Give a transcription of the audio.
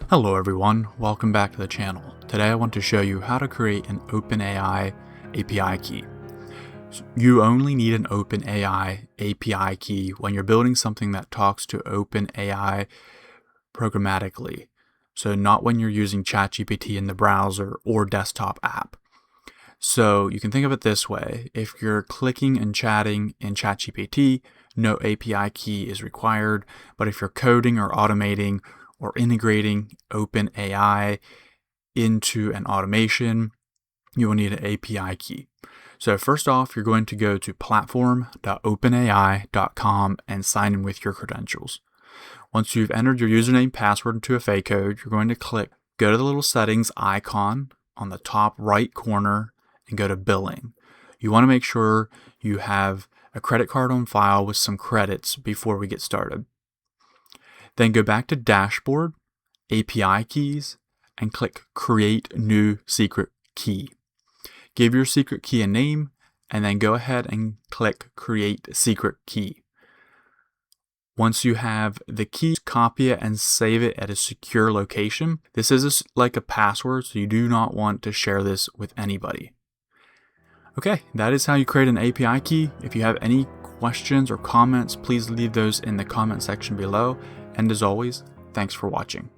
Hello everyone, welcome back to the channel. Today I want to show you how to create an OpenAI API key. You only need an OpenAI API key when you're building something that talks to OpenAI programmatically. So not when you're using ChatGPT in the browser or desktop app. So you can think of it this way. If you're clicking and chatting in ChatGPT, no API key is required. But if you're coding or automating or integrating OpenAI into an automation, you will need an API key. So first off, you're going to go to platform.openai.com and sign in with your credentials. Once you've entered your username and password into a fake code, you're going to go to the little settings icon on the top right corner and go to billing. You want to make sure you have a credit card on file with some credits before we get started. Then go back to Dashboard, API Keys, and click Create New Secret Key. Give your secret key a name, and then go ahead and click Create Secret Key. Once you have the key, copy it and save it at a secure location. This is like a password, so you do not want to share this with anybody. Okay, that is how you create an API key. If you have any questions or comments, please leave those in the comment section below. And as always, thanks for watching.